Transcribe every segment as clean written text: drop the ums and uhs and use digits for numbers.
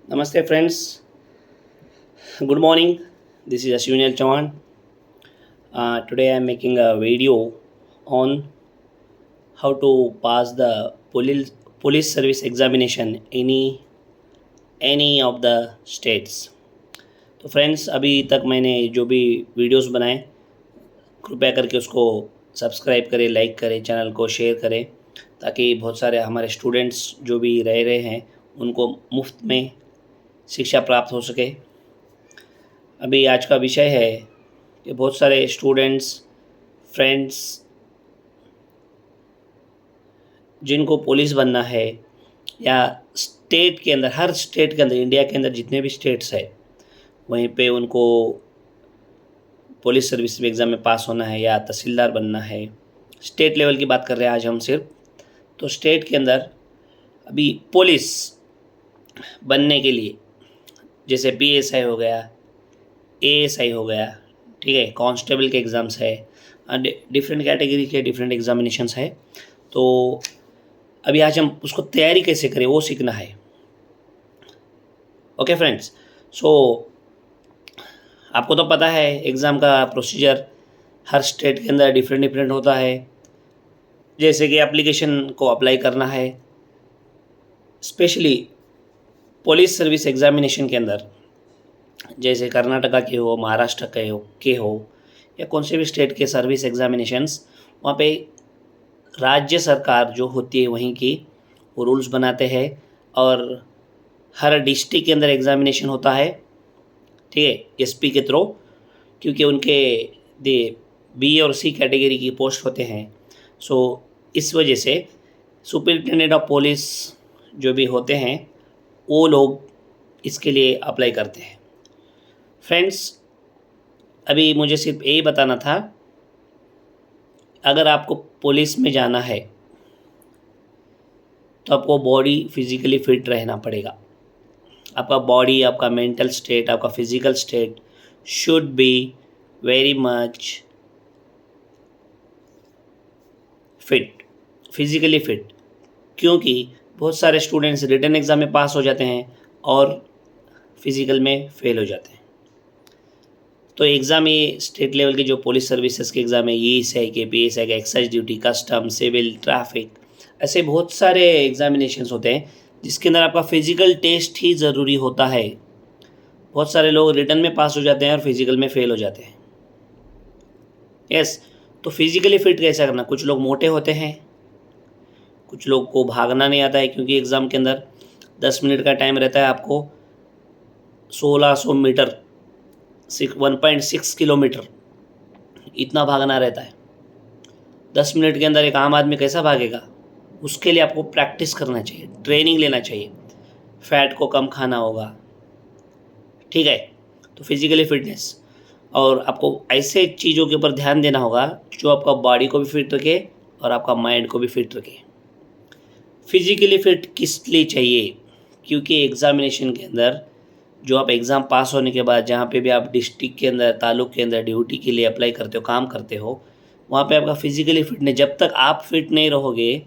Namaste, friends. Good morning. This is Ashwinil Chauhan. Today I am making a video on how to pass the police service examination any of the states. तो friends अभी तक मैंने जो भी videos बनाए कृपया करके उसको सब्सक्राइब करें, लाइक करें, चैनल को शेयर करें ताकि बहुत सारे हमारे स्टूडेंट्स जो भी रह रहे हैं उनको मुफ्त में शिक्षा प्राप्त हो सके। अभी आज का विषय है कि बहुत सारे स्टूडेंट्स फ्रेंड्स जिनको पुलिस बनना है या स्टेट के अंदर, हर स्टेट के अंदर, इंडिया के अंदर जितने भी स्टेट्स है वहीं पे उनको पुलिस सर्विस में एग्ज़ाम में पास होना है या तहसीलदार बनना है। स्टेट लेवल की बात कर रहे हैं आज हम सिर्फ। तो स्टेट के अंदर अभी पुलिस बनने के लिए जैसे पीएसआई हो गया, एएसआई हो गया, ठीक है, कांस्टेबल के एग्ज़ाम्स है, डिफरेंट कैटेगरी के डिफरेंट एग्जामिनेशंस है। तो अभी आज हम उसको तैयारी कैसे करें वो सीखना है। ओके फ्रेंड्स, सो आपको तो पता है एग्ज़ाम का प्रोसीजर हर स्टेट के अंदर डिफरेंट होता है। जैसे कि एप्लीकेशन को अप्लाई करना है, स्पेशली पुलिस सर्विस एग्ज़ामिनेशन के अंदर, जैसे कर्नाटका के हो, महाराष्ट्र के हो या कौन से भी स्टेट के सर्विस एग्ज़ामिनेशंस, वहाँ पे राज्य सरकार जो होती है वहीं की वो रूल्स बनाते हैं और हर डिस्ट्रिक्ट के अंदर एग्ज़ामिनेशन होता है, ठीक है, एसपी के थ्रू, क्योंकि उनके दे बी और सी कैटेगरी की पोस्ट होते हैं। सो इस वजह से सुपरिटेंडेंट ऑफ पुलिस जो भी होते हैं वो लोग इसके लिए अप्लाई करते हैं। फ्रेंड्स, अभी मुझे सिर्फ यही बताना था, अगर आपको पुलिस में जाना है तो आपको बॉडी फिज़िकली फिट रहना पड़ेगा। आपका बॉडी, आपका मेंटल स्टेट, आपका physical state should be very much fit, physically fit, क्योंकि बहुत सारे स्टूडेंट्स रिटन एग्ज़ाम में पास हो जाते हैं और फिज़िकल में फेल हो जाते हैं। तो एग्ज़ाम ये स्टेट लेवल के जो पुलिस सर्विसेज के एग्ज़ाम है, ईएसआई के, पीएसआई के, excise duty, custom, civil, traffic, ऐसे बहुत सारे एग्ज़ामिनेशंस होते हैं जिसके अंदर आपका फ़िज़िकल टेस्ट ही ज़रूरी होता है। बहुत सारे लोग रिटन में पास हो जाते हैं और फिज़िकल में फ़ेल हो जाते हैं। यस, तो फिज़िकली फ़िट कैसा करना। कुछ लोग मोटे होते हैं, कुछ लोग को भागना नहीं आता है, क्योंकि एग्ज़ाम के अंदर 10 मिनट का टाइम रहता है, आपको 1600 मीटर 1.6 किलोमीटर इतना भागना रहता है। 10 मिनट के अंदर एक आम आदमी कैसा भागेगा? उसके लिए आपको प्रैक्टिस करना चाहिए, ट्रेनिंग लेना चाहिए, फैट को कम खाना होगा, ठीक है। तो फिज़िकली फिटनेस, और आपको ऐसे चीज़ों के ऊपर ध्यान देना होगा जो आपका बॉडी को भी फिट रखे और आपका माइंड को भी फिट रखे। फिज़िकली फिट किस लिए चाहिए? क्योंकि एग्ज़ामिनेशन के अंदर जो आप एग्ज़ाम पास होने के बाद जहाँ पे भी आप डिस्ट्रिक्ट के अंदर, तालुक के अंदर ड्यूटी के लिए अप्लाई करते हो, काम करते हो, वहाँ पे आपका फिज़िकली फिटनेस, जब तक आप फिट नहीं रहोगे,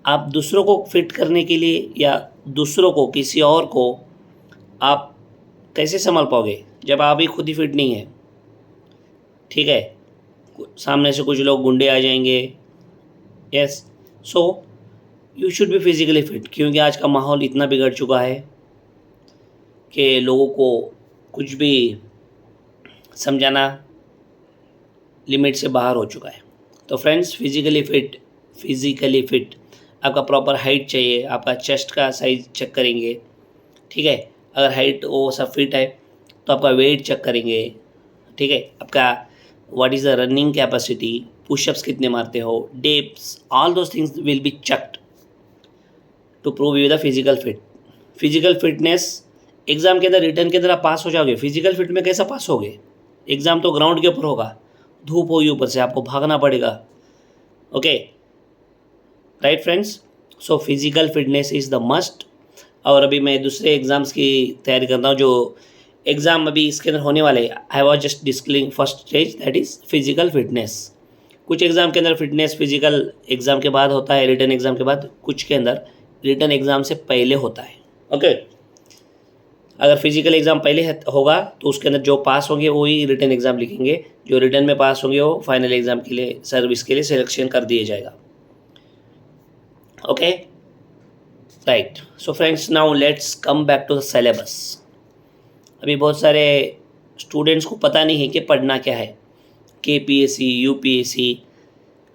आप दूसरों को फिट करने के लिए या दूसरों को, किसी और को आप कैसे संभाल पाओगे जब आप ही खुद ही फिट नहीं है, ठीक है। सामने से कुछ लोग गुंडे आ जाएंगे। Yes, so you should be physically fit, क्योंकि आज का माहौल इतना बिगड़ चुका है कि लोगों को कुछ भी समझाना लिमिट से बाहर हो चुका है। तो फ्रेंड्स, फिज़िकली फिट आपका प्रॉपर हाइट चाहिए, आपका चेस्ट का साइज चेक करेंगे, ठीक है। अगर हाइट वो सब फिट है तो आपका वेट चेक करेंगे, ठीक है। आपका what is the running capacity, pushups कितने मारते हो, dips, all those things will be checked to prove you the physical fit. Physical fitness exam के अंदर, रिटर्न के अंदर आप पास हो जाओगे। फिज़िकल फिट में कैसा पास होगे? एग्ज़ाम तो ग्राउंड के ऊपर होगा, धूप होगी ऊपर से, आपको भागना पड़ेगा। Okay, right friends, so physical fitness is the must. और अभी मैं दूसरे एग्ज़ाम्स की तैयारी कर रहा हूँ, जो एग्ज़ाम अभी इसके अंदर होने वाले, I was just discussing first stage, that is physical fitness. कुछ एग्ज़ाम के अंदर फिटनेस फिज़िकल एग्ज़ाम के बाद होता है, रिटन एग्ज़ाम के बाद, कुछ के अंदर रिटन एग्ज़ाम से पहले होता है। ओके, अगर फिजिकल एग्ज़ाम पहले होगा तो उसके अंदर जो पास होंगे वो ही रिटन एग्ज़ाम लिखेंगे, जो रिटन में पास होंगे वो फाइनल एग्ज़ाम के लिए सर्विस के लिए सिलेक्शन कर दिया जाएगा। Okay, right. So friends, now let's come back to the syllabus. अभी बहुत सारे स्टूडेंट्स को पता नहीं है कि पढ़ना क्या है, केपीएससी, यूपीएससी,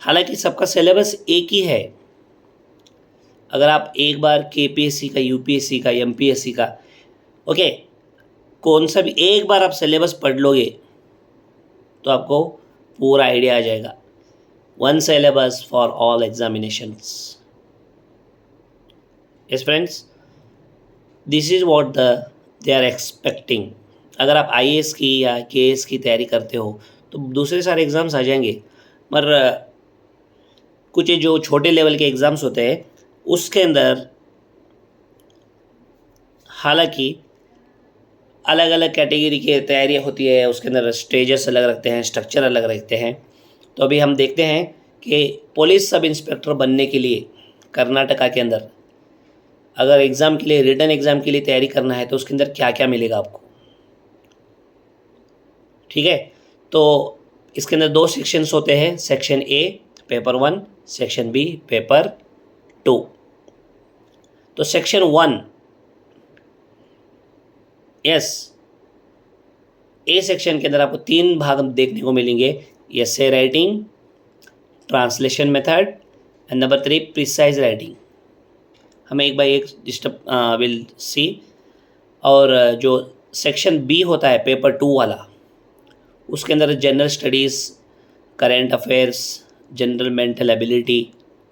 हालांकि सबका सिलेबस एक ही है। अगर आप एक बार केपीएससी का, यूपीएससी का, एमपीएससी का, ओके, कौन सा भी एक बार आप सिलेबस पढ़ लोगे तो आपको पूरा आइडिया आ जाएगा। One syllabus for all examinations. Yes friends, this is what they are expecting. अगर आप आईएएस की या केएएस की तैयारी करते हो तो दूसरे सारे एग्ज़ाम्स आ जाएंगे, मगर कुछ जो छोटे लेवल के एग्ज़ाम्स होते हैं उसके अंदर हालांकि अलग अलग कैटेगरी की तैयारी होती है, उसके अंदर स्टेजेस अलग रखते हैं, स्ट्रक्चर अलग रखते हैं। तो अभी हम देखते हैं कि पुलिस सब इंस्पेक्टर बनने के लिए कर्नाटका के अंदर अगर एग्ज़ाम के लिए, रिटन एग्ज़ाम के लिए तैयारी करना है तो उसके अंदर क्या क्या मिलेगा आपको। ठीक है, तो इसके अंदर 2 सेक्शंस होते हैं, section A paper 1, section B paper 2। तो सेक्शन 1, यस, ए सेक्शन के अंदर आपको 3 भाग देखने को मिलेंगे, essay writing, translation method and number 3 precise writing. हमें एक बाई एक डिस्टर्ब विल सी। और जो सेक्शन बी होता है पेपर 2 वाला, उसके अंदर general studies, current affairs, general mental ability.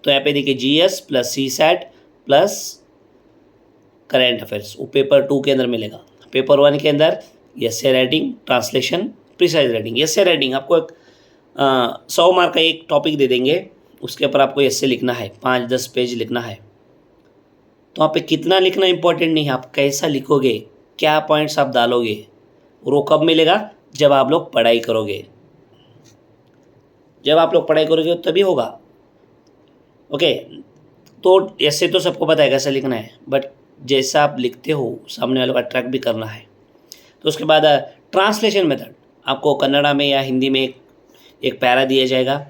तो यहाँ पे देखिए GS plus CSAT plus current affairs, वो पेपर 2 के अंदर मिलेगा। पेपर 1 के अंदर essay writing, translation, precise writing. Essay writing आपको एक 100 मार्क का एक टॉपिक दे देंगे, उसके ऊपर आपको एसे लिखना है, 5-10 पेज लिखना है। तो वहाँ पे कितना लिखना इंपॉर्टेंट नहीं है, आप कैसा लिखोगे, क्या पॉइंट्स आप डालोगे, और वो कब मिलेगा, जब आप लोग पढ़ाई करोगे। जब आप लोग पढ़ाई करोगे तभी होगा। ओके, तो ऐसे तो सबको पता है कैसे लिखना है, बट जैसा आप लिखते हो सामने वालों को अट्रैक्ट भी करना है। तो उसके बाद ट्रांसलेशन मेथड, आपको कन्नड़ा में या हिंदी में एक पैरा दिया जाएगा,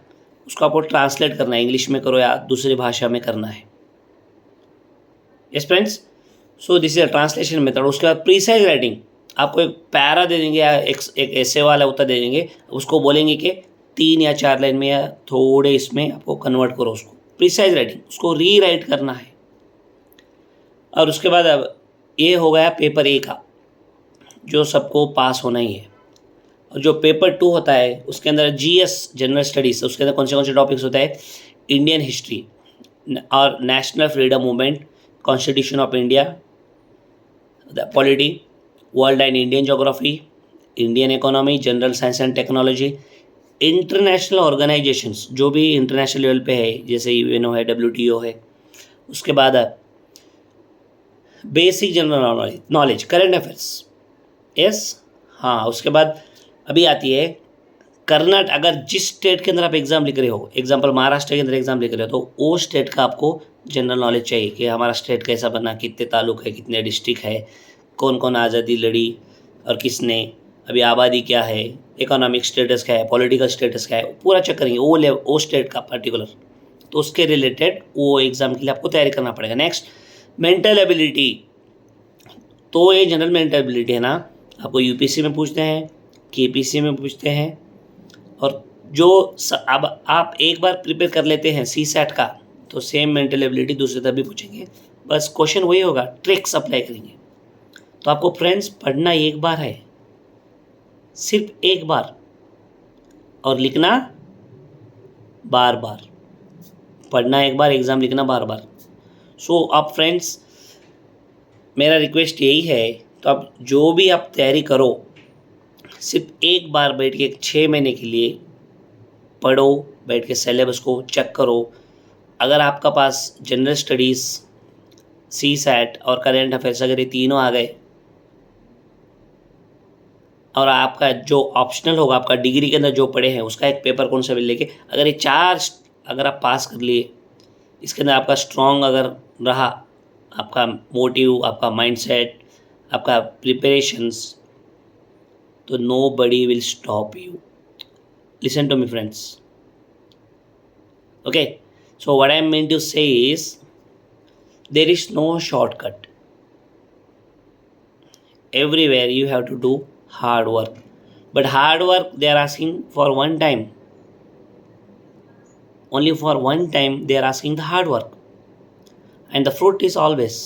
उसको आपको ट्रांसलेट करना है, इंग्लिश में करो या दूसरी भाषा में करना है। Yes friends, so this is a translation method. उसके बाद प्रीसाइज राइटिंग, आपको एक पैरा दे देंगे या एक ऐसे वाला उत्तर दे देंगे, उसको बोलेंगे कि 3 या 4 लाइन में या थोड़े इसमें आपको कन्वर्ट करो उसको। प्रीसाइज राइटिंग, उसको री राइट करना है। और उसके बाद अब ये हो गया पेपर ए का, जो सबको पास होना ही है। और जो पेपर 2 होता है उसके अंदर जीएस, जनरल स्टडीज़, उसके अंदर कौन से टॉपिक्स होता है, इंडियन हिस्ट्री और national freedom movement, constitution of India, the polity, world and Indian geography, Indian economy, general science and technology, international organisations जो भी इंटरनेशनल लेवल पे है, जैसे यूएनओ है, डब्ल्यूटीओ है। उसके बाद basic general knowledge, current affairs. Yes, हाँ, उसके बाद अभी आती है कर्नाटक। अगर जिस स्टेट के अंदर आप एग्ज़ाम लिख रहे हो, एग्जांपल महाराष्ट्र के अंदर एग्ज़ाम लिख रहे हो, तो वो स्टेट का आपको जनरल नॉलेज चाहिए कि हमारा स्टेट कैसा बना, कितने तालुक है, कितने डिस्ट्रिक्ट है, कौन कौन आज़ादी लड़ी और किसने, अभी आबादी क्या है, इकोनॉमिक स्टेटस क्या है, पॉलिटिकल स्टेटस क्या है, पूरा चेक करेंगे वो स्टेट का पर्टिकुलर। तो उसके रिलेटेड वो एग्ज़ाम के लिए आपको तैयारी करना पड़ेगा। Next, mental ability. तो ये जनरल मेंटल एबिलिटी है ना, आपको यूपीएससी में पूछते हैं, केपीएससी में पूछते हैं, और जो अब आप एक बार प्रिपेयर कर लेते हैं सीसैट का, तो सेम मेंटल एबिलिटी दूसरे तरफ भी पूछेंगे, बस क्वेश्चन वही होगा, ट्रिक्स अप्लाई करेंगे। तो आपको फ्रेंड्स पढ़ना एक बार है, सिर्फ एक बार, और लिखना बार बार। पढ़ना एक बार, एग्ज़ाम लिखना बार बार। सो आप फ्रेंड्स, मेरा रिक्वेस्ट यही है, तो आप जो भी आप तैयारी करो, सिर्फ एक बार बैठ के 6 महीने के लिए पढ़ो, बैठ के सिलेबस को चेक करो। अगर आपका पास जनरल स्टडीज़, सीसैट और करंट अफेयर्स, अगर ये तीनों आ गए, और आपका जो ऑप्शनल होगा, आपका डिग्री के अंदर जो पढ़े हैं उसका एक पेपर कौन सा भी लेके, अगर ये 4 अगर आप पास कर लिए, इसके अंदर आपका स्ट्रॉन्ग अगर रहा, आपका मोटिव, आपका माइंडसेट, आपका प्रिपरेशंस, तो nobody will stop you. Listen to me friends. Okay, so what I mean to say is there is no shortcut. Everywhere you have to do hard work, but hard work they are asking for one time, only for one time they are asking the hard work, and the fruit is always.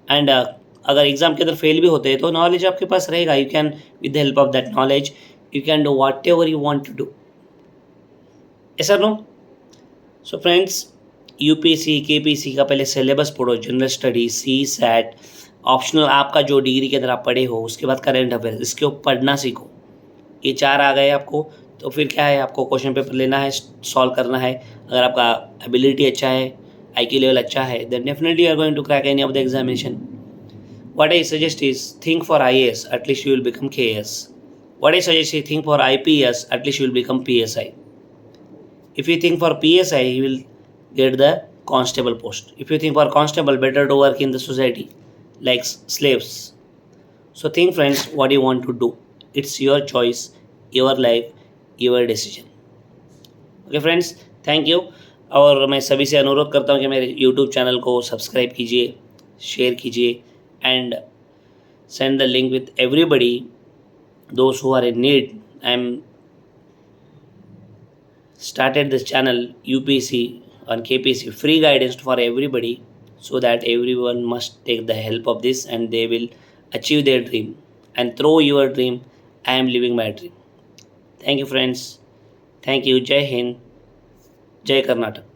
And अगर exam के अंदर fail भी होते हैं तो knowledge आपके पास रहेगा. You can with the help of that knowledge you can do whatever you want to do. ऐसा no. So friends, UPSC KPSC का पहले सिलेबस पढ़ो, general study, CSAT, optional आपका जो डिग्री के अंदर आप पढ़े हो, उसके बाद करेंट अफेयर, इसके ऊपर पढ़ना सीखो. ये 4 आ गए आपको, तो फिर क्या है, आपको क्वेश्चन पेपर लेना है, सॉल्व करना है. अगर आपका एबिलिटी अच्छा है, IQ लेवल अच्छा है, then definitely you are going to crack any of the examination. What I suggest is think for IAS, at least you will become KS. What I suggest is think for IPS, at least you will become PSI. If you think for PSI, you will get the constable post. If you think for constable, better to work in the society like slaves. So think friends, what you want to do. It's your choice, your life, your decision. Okay friends, thank you. और मैं सभी से अनुरोध करता हूँ कि मेरे YouTube channel को सब्सक्राइब कीजिए, शेयर कीजिए, and send the link with everybody, those who are in need. I am started this channel UPC and KPC free guidance for everybody, so that everyone must take the help of this and they will achieve their dream. And through your dream, I am living my dream. Thank you friends. Thank you. Jai Hind. Jai Karnataka.